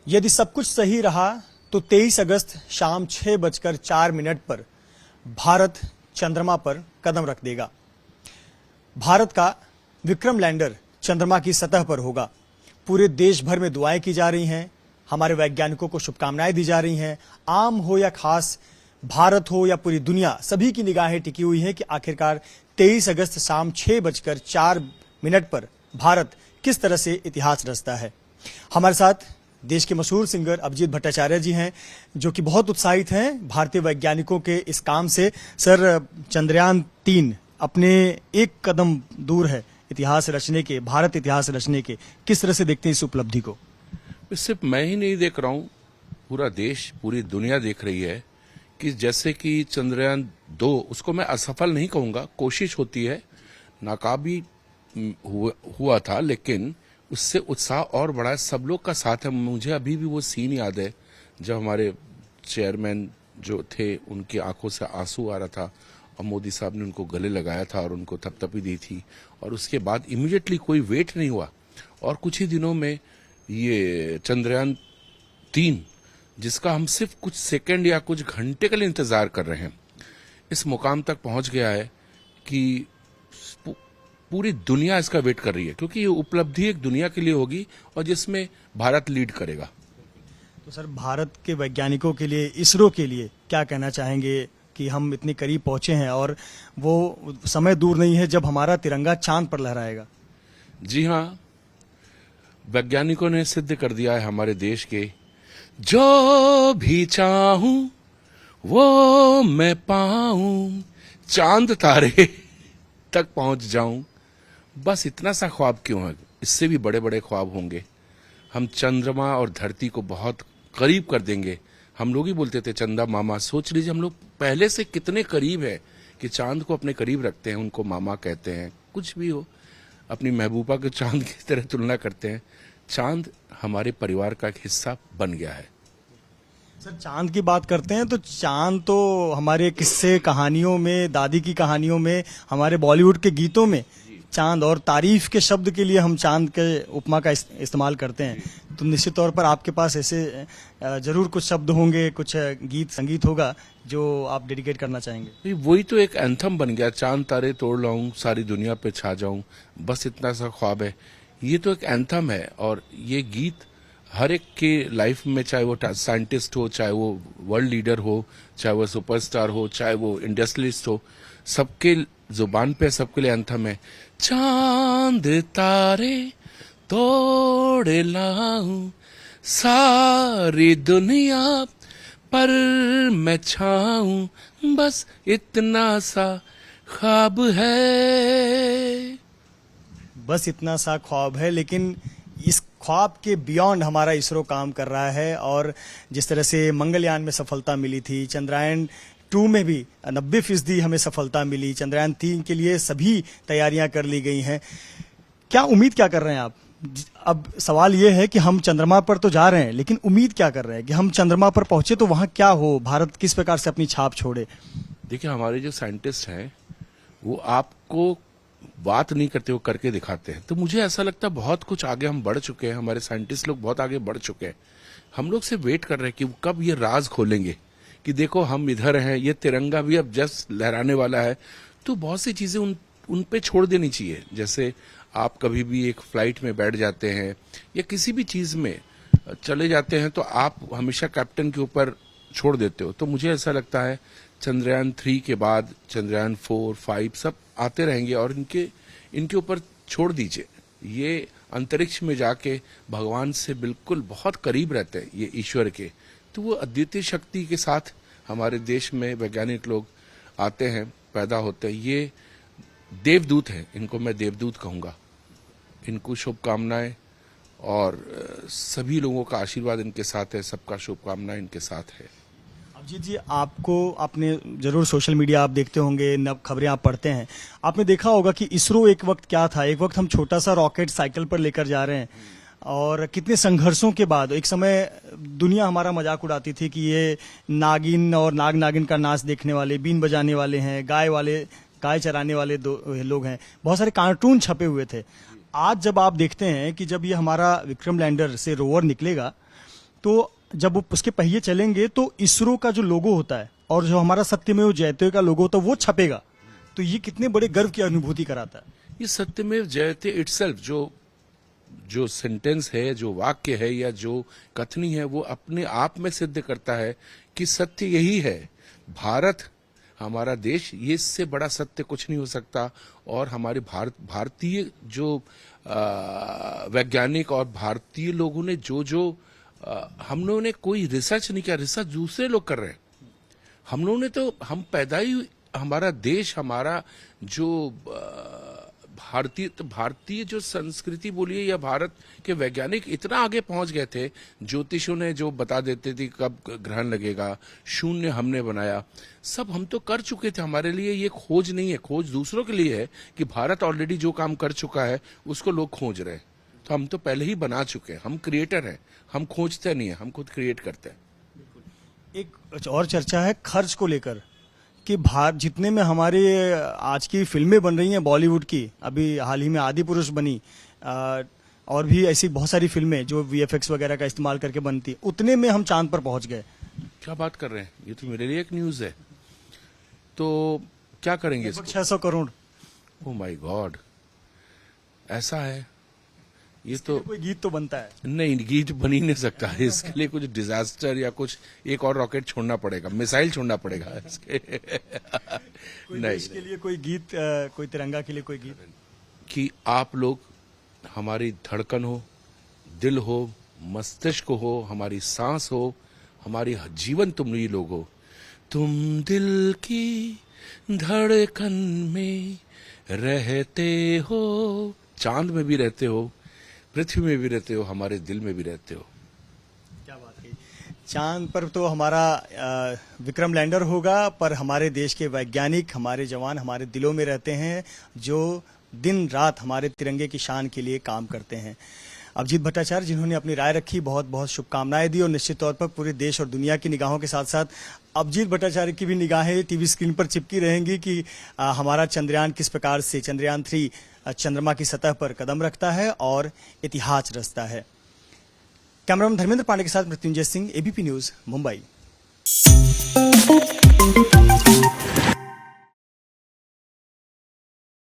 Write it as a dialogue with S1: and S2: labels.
S1: यदि सब कुछ सही रहा तो 23 अगस्त शाम 6:04 पर भारत चंद्रमा पर कदम रख देगा। भारत का विक्रम लैंडर चंद्रमा की सतह पर होगा। पूरे देश भर में दुआएं की जा रही हैं, हमारे वैज्ञानिकों को शुभकामनाएं दी जा रही हैं। आम हो या खास, भारत हो या पूरी दुनिया, सभी की निगाहें टिकी हुई हैं कि आखिरकार 23 अगस्त शाम 6:04 पर भारत किस तरह से इतिहास रचता है। हमारे साथ देश के मशहूर सिंगर अभिजीत भट्टाचार्य जी हैं, जो कि बहुत उत्साहित हैं भारतीय वैज्ञानिकों के इस काम से। सर, चंद्रयान 3 अपने एक कदम दूर है इतिहास रचने के, भारत इतिहास रचने के। किस तरह से देखते हैं इस उपलब्धि को?
S2: सिर्फ मैं ही नहीं देख रहा हूँ, पूरा देश, पूरी दुनिया देख रही है कि जैसे कि चंद्रयान 2, उसको मैं असफल नहीं कहूंगा, कोशिश होती है, नाकाबी हुआ था, लेकिन उससे उत्साह और बढ़ा। सब लोग का साथ है। मुझे अभी भी वो सीन याद है जब हमारे चेयरमैन जो थे उनकी आंखों से आंसू आ रहा था और मोदी साहब ने उनको गले लगाया था और उनको थपथपी दी थी, और उसके बाद इमीडिएटली कोई वेट नहीं हुआ और कुछ ही दिनों में ये चंद्रयान 3, जिसका हम सिर्फ कुछ सेकंड या कुछ घंटे के लिए इंतजार कर रहे हैं, इस मुकाम तक पहुंच गया है कि पूरी दुनिया इसका वेट कर रही है, क्योंकि ये उपलब्धि एक दुनिया के लिए होगी और जिसमें भारत लीड करेगा।
S1: तो सर, भारत के वैज्ञानिकों के लिए, इसरो के लिए क्या कहना चाहेंगे कि हम इतने करीब पहुंचे हैं और वो समय दूर नहीं है जब हमारा तिरंगा चांद पर लहराएगा?
S2: जी हाँ, वैज्ञानिकों ने सिद्ध कर दिया है हमारे देश के, जो भी चाहूं वो मैं पाऊं, चांद तारे तक पहुंच जाऊं। बस इतना सा ख्वाब क्यों है, इससे भी बड़े बड़े ख्वाब होंगे। हम चंद्रमा और धरती को बहुत करीब कर देंगे। हम लोग ही बोलते थे चंदा मामा, सोच लीजिए हम लोग पहले से कितने करीब है कि चांद को अपने करीब रखते हैं, उनको मामा कहते हैं। कुछ भी हो, अपनी महबूबा के चांद की तरह तुलना करते हैं। चांद हमारे परिवार का एक हिस्सा बन गया है।
S1: सर, चांद की बात करते हैं तो चांद तो हमारे किस्से कहानियों में, दादी की कहानियों में, हमारे बॉलीवुड के गीतों में चांद, और तारीफ के शब्द के लिए हम चांद के उपमा का इस्तेमाल करते हैं। तो निश्चित तौर पर आपके पास ऐसे जरूर कुछ शब्द होंगे, कुछ गीत संगीत होगा जो आप डेडिकेट करना चाहेंगे।
S2: वही तो एक एंथम बन गया, चांद तारे तोड़ लाऊं, सारी दुनिया पे छा जाऊं, बस इतना सा ख्वाब है। ये तो एक एंथम है और ये गीत हर एक के लाइफ में, चाहे वो साइंटिस्ट हो, चाहे वो वर्ल्ड लीडर हो, चाहे वो सुपरस्टार हो, चाहे वो इंडस्ट्रियलिस्ट हो, सबके जुबान पे, सबके लिए एंथम है। चांद तारे तोड़ लाऊं, सारी दुनिया पर मैं छाऊं, बस इतना सा ख्वाब है।
S1: बस इतना सा ख्वाब है, लेकिन इस ख्वाब के बियॉन्ड हमारा इसरो काम कर रहा है। और जिस तरह से मंगलयान में सफलता मिली थी, चंद्रयान 2 में भी 90% हमें सफलता मिली, चंद्रयान 3 के लिए सभी तैयारियां कर ली गई हैं। क्या उम्मीद क्या कर रहे हैं आप? अब सवाल ये है कि हम चंद्रमा पर तो जा रहे हैं, लेकिन उम्मीद क्या कर रहे हैं कि हम चंद्रमा पर पहुंचे तो वहां क्या हो, भारत किस प्रकार से अपनी छाप छोड़े?
S2: देखिए, हमारे जो साइंटिस्ट हैं वो आपको बात नहीं करते, वो करके दिखाते हैं। तो मुझे ऐसा लगता है बहुत कुछ आगे हम बढ़ चुके हैं, हमारे साइंटिस्ट लोग बहुत आगे बढ़ चुके हैं। हम लोग से वेट कर रहे हैं कि कब ये राज खोलेंगे कि देखो हम इधर हैं, ये तिरंगा भी अब जस्ट लहराने वाला है। तो बहुत सी चीजें उन पे छोड़ देनी चाहिए। जैसे आप कभी भी एक फ्लाइट में बैठ जाते हैं या किसी भी चीज में चले जाते हैं तो आप हमेशा कैप्टन के ऊपर छोड़ देते हो। तो मुझे ऐसा लगता है चंद्रयान 3 के बाद चंद्रयान 4, 5 सब आते रहेंगे और इनके ऊपर छोड़ दीजिए। ये अंतरिक्ष में जाके भगवान से बिल्कुल बहुत करीब रहते हैं, ये ईश्वर के। तो वो अद्वितीय शक्ति के साथ हमारे देश में वैज्ञानिक लोग आते हैं, पैदा होते हैं। ये देवदूत हैं, इनको मैं देवदूत कहूंगा। इनको शुभकामनाएं और सभी लोगों का आशीर्वाद इनके साथ है, सबका शुभकामनाएं इनके साथ है।
S1: अभिजीत जी, आपने जरूर सोशल मीडिया आप देखते होंगे, नब खबरें आप पढ़ते हैं, आपने देखा होगा कि इसरो एक वक्त क्या था। एक वक्त हम छोटा सा रॉकेट साइकिल पर लेकर जा रहे हैं और कितने संघर्षों के बाद एक समय दुनिया हमारा मजाक उड़ाती थी कि ये नागिन और नाग नागिन का नाच देखने वाले, बीन बजाने वाले हैं, गाय चराने वाले लोग हैं। बहुत सारे कार्टून छपे हुए थे। आज जब आप देखते हैं कि जब ये हमारा विक्रम लैंडर से रोवर निकलेगा तो जब वो उसके पहिए चलेंगे तो इसरो का जो लोगो होता है और जो हमारा सत्यमेव जयते का लोगो होता है वो छपेगा, तो ये कितने बड़े गर्व की अनुभूति कराता है।
S2: ये सत्यमेव जयते इटसेल्फ जो सेंटेंस है, जो वाक्य है या जो कथनी है, वो अपने आप में सिद्ध करता है कि सत्य यही है। भारत हमारा देश, ये इससे बड़ा सत्य कुछ नहीं हो सकता। और हमारे भारतीय जो वैज्ञानिक और भारतीय लोगों ने जो हम लोगों ने कोई रिसर्च नहीं किया, रिसर्च दूसरे लोग कर रहे हैं। हम लोगों ने तो हम पैदा ही, हमारा देश, हमारा जो भारतीय जो संस्कृति बोलिए या भारत के वैज्ञानिक इतना आगे पहुंच गए थे। ज्योतिषों ने जो बता देते थे कब ग्रहण लगेगा, शून्य हमने बनाया, सब हम तो कर चुके थे। हमारे लिए ये खोज नहीं है, खोज दूसरों के लिए है कि भारत ऑलरेडी जो काम कर चुका है उसको लोग खोज रहे हैं। तो हम तो पहले ही बना चुके हैं, हम क्रिएटर हैं, हम खोजते नहीं है, हम खुद क्रिएट करते हैं।
S1: एक और चर्चा है खर्च को लेकर कि जितने में हमारे आज की फिल्में बन रही हैं बॉलीवुड की, अभी हाल ही में आदि पुरुष बनी, और भी ऐसी बहुत सारी फिल्में जो वीएफएक्स वगैरह का इस्तेमाल करके बनती, उतने में हम चांद पर पहुंच गए।
S2: क्या बात कर रहे हैं, ये तो मेरे लिए एक न्यूज है। तो क्या करेंगे इसको?
S1: 600 करोड़।
S2: ओह माय गॉड, ऐसा है? ये तो
S1: कोई गीत तो बनता है।
S2: नहीं, गीत बन ही नहीं सकता है। इसके लिए कुछ डिजास्टर या कुछ एक और रॉकेट छोड़ना पड़ेगा, मिसाइल छोड़ना पड़ेगा इसके
S1: कोई
S2: नहीं,
S1: देश के लिए कोई गीत, कोई तिरंगा के लिए कोई गीत
S2: कि आप लोग हमारी धड़कन हो, दिल हो, मस्तिष्क हो, हमारी सांस हो, हमारी जीवन तुम ही लोग हो। तुम दिल की धड़कन में रहते हो, चांद में भी रहते हो, पृथ्वी में भी रहते हो, हमारे दिल में भी रहते हो।
S1: क्या बात है। चांद पर तो हमारा विक्रम लैंडर होगा, पर हमारे देश के वैज्ञानिक, हमारे जवान हमारे दिलों में रहते हैं, जो दिन रात हमारे तिरंगे की शान के लिए काम करते हैं। अभिजीत भट्टाचार्य जिन्होंने अपनी राय रखी, बहुत बहुत शुभकामनाएं दी, और निश्चित तौर पर पूरे देश और दुनिया की निगाहों के साथ साथ अभिजीत भट्टाचार्य की भी निगाहें टीवी स्क्रीन पर चिपकी रहेंगी कि हमारा चंद्रयान किस प्रकार से, चंद्रयान 3 चंद्रमा की सतह पर कदम रखता है और इतिहास रचता है। कैमरामैन धर्मेंद्र पांडे के साथ मृत्युंजय सिंह, एबीपी न्यूज, मुंबई।